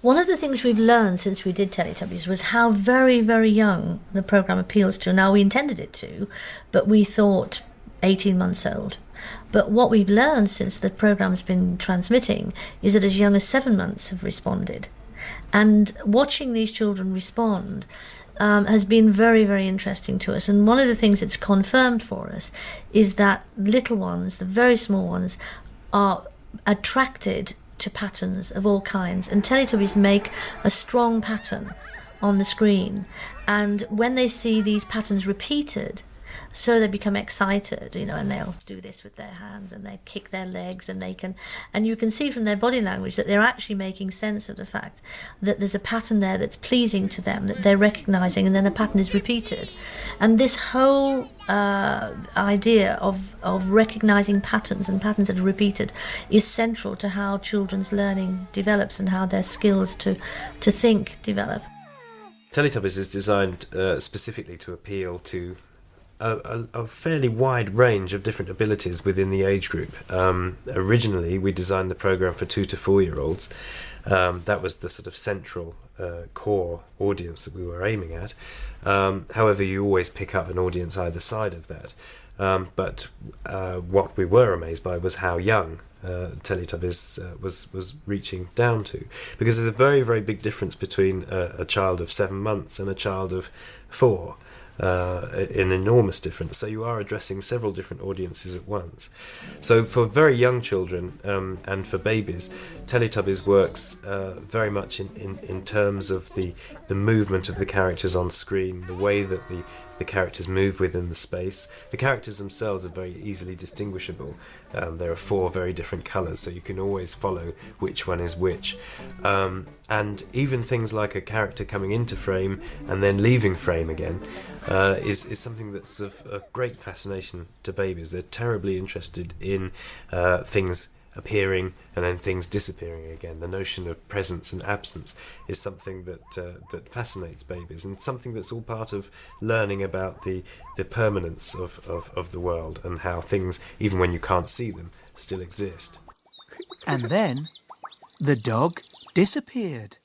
One of the things we've learned since we did Teletubbies was how very, very young the programme appeals to. Now, we intended it to, but we thought 18 months old. But what we've learned since the programme's been transmitting is that as young as 7 months have responded. And watching these children respond has been very, very interesting to us. And one of the things it's confirmed for us is that little ones, the very small ones, are attracted to patterns of all kinds, and Teletubbies make a strong pattern on the screen, and when they see these patterns repeated, so they become excited, and they'll do this with their hands and they kick their legs, and you can see from their body language that they're actually making sense of the fact that there's a pattern there that's pleasing to them, that they're recognizing, and then a pattern is repeated. And this whole idea of recognizing patterns and patterns that are repeated is central to how children's learning develops and how their skills to think develop. Teletubbies is designed specifically to appeal to a fairly wide range of different abilities within the age group. Originally, we designed the programme for 2 to 4 year olds. That was the sort of central core audience that we were aiming at. However, you always pick up an audience either side of that. But what we were amazed by was how young Teletubbies was reaching down to, because there's a very, very big difference between a child of 7 months and a child of 4. An enormous difference. So you are addressing several different audiences at once. So for very young children and for babies, Teletubbies works very much in terms of the movement of the characters on screen, the way that the characters move within the space. The characters themselves are very easily distinguishable. There are 4 very different colours, so you can always follow which one is which. And even things like a character coming into frame and then leaving frame again is something that's of great fascination to babies. They're terribly interested in things appearing and then things disappearing again. The notion of presence and absence is something that fascinates babies, and something that's all part of learning about the permanence of the world and how things, even when you can't see them, still exist. And then the dog disappeared.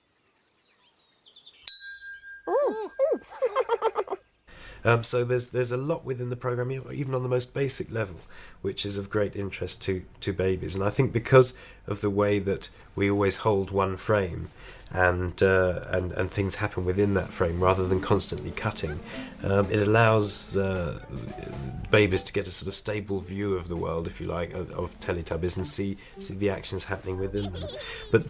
So there's a lot within the programme, even on the most basic level, which is of great interest to babies. And I think because of the way that we always hold one frame and things happen within that frame rather than constantly cutting, it allows babies to get a sort of stable view of the world, if you like, of Teletubbies, and see the actions happening within them. But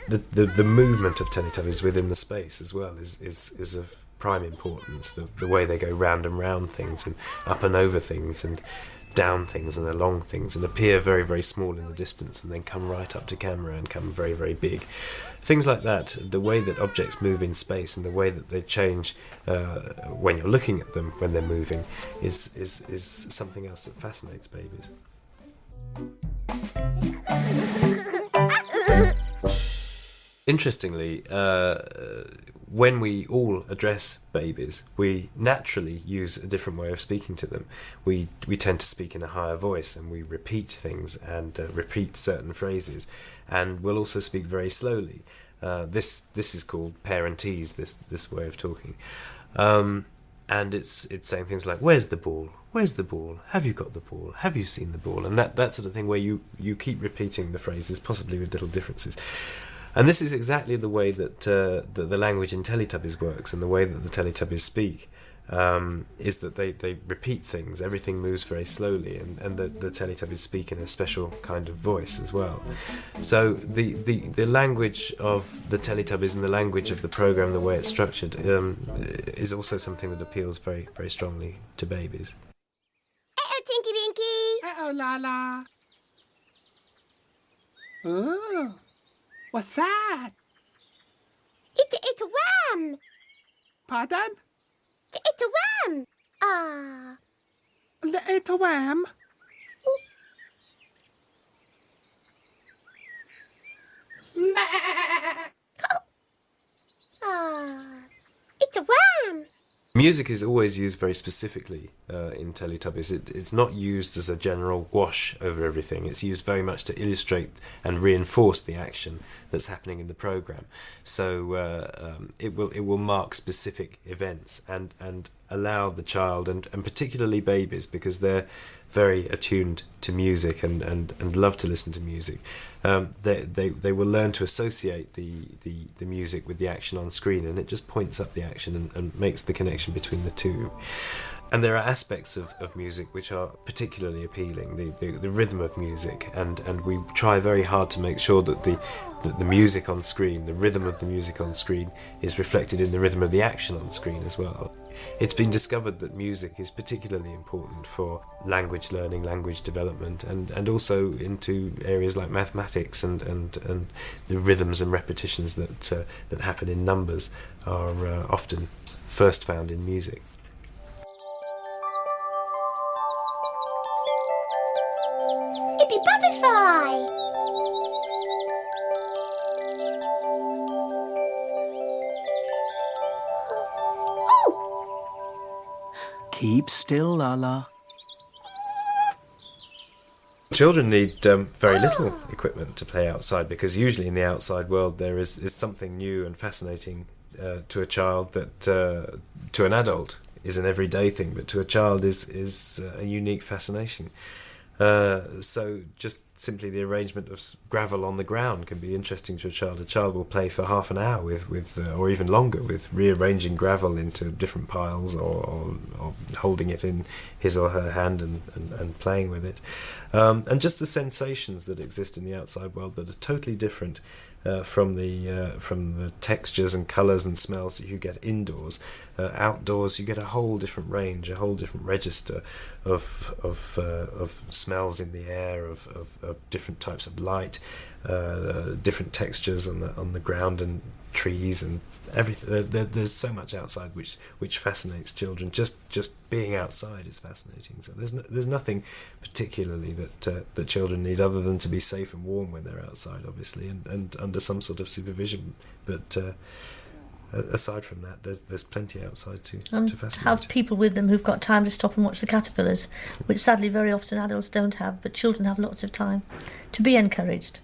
the movement of Teletubbies within the space as well is of prime importance. The way they go round and round things and up and over things and down things and along things and appear very, very small in the distance and then come right up to camera and come very, very big. Things like that, the way that objects move in space and the way that they change when you're looking at them when they're moving is something else that fascinates babies. Interestingly, when we all address babies, we naturally use a different way of speaking to them. We tend to speak in a higher voice, and we repeat things and repeat certain phrases, and we'll also speak very slowly. This is called parentese, this way of talking, and it's saying things like, "Where's the ball? Where's the ball? Have you got the ball? Have you seen the ball?" And that sort of thing, where you keep repeating the phrases, possibly with little differences. And this is exactly the way that the language in Teletubbies works, and the way that the Teletubbies speak, is that they repeat things. Everything moves very slowly, and the Teletubbies speak in a special kind of voice as well. So the language of the Teletubbies and the language of the programme, the way it's structured, is also something that appeals very, very strongly to babies. Uh-oh, Tinky Winky! Uh-oh, Lala. Oh. What's that? It's a worm! Pardon? It's a worm! Ah. It's a worm? Ah. It's a worm! Music is always used very specifically in Teletubbies. It's not used as a general wash over everything. It's used very much to illustrate and reinforce the action that's happening in the program. So it will mark specific events and allow the child, and particularly babies, because they're very attuned to music and love to listen to music. They will learn to associate the music with the action on screen, and it just points up the action and makes the connection between the two. And there are aspects of music which are particularly appealing, the rhythm of music, and we try very hard to make sure that the music on screen, the rhythm of the music on screen, is reflected in the rhythm of the action on screen as well. It's been discovered that music is particularly important for language learning, language development, and also into areas like mathematics, and the rhythms and repetitions that happen in numbers are often first found in music. Hippy butterfly! Keep still, Lala. Children need very little equipment to play outside, because usually in the outside world there is something new and fascinating to a child that to an adult is an everyday thing, but to a child is a unique fascination. So just simply the arrangement of gravel on the ground can be interesting to a child. A child will play for half an hour with or even longer, with rearranging gravel into different piles, or holding it in his or her hand and playing with it. And just the sensations that exist in the outside world that are totally different from the textures and colours and smells that you get indoors. Outdoors you get a whole different range, a whole different register of smells in the air, of different types of light, different textures on the ground and trees and everything. There's so much outside which fascinates children. Just being outside is fascinating. So there's nothing particularly that children need other than to be safe and warm when they're outside, obviously, and under some sort of supervision. But aside from that, there's plenty outside to fascinate. Have people with them who've got time to stop and watch the caterpillars, which sadly very often adults don't have, but children have lots of time. To be encouraged.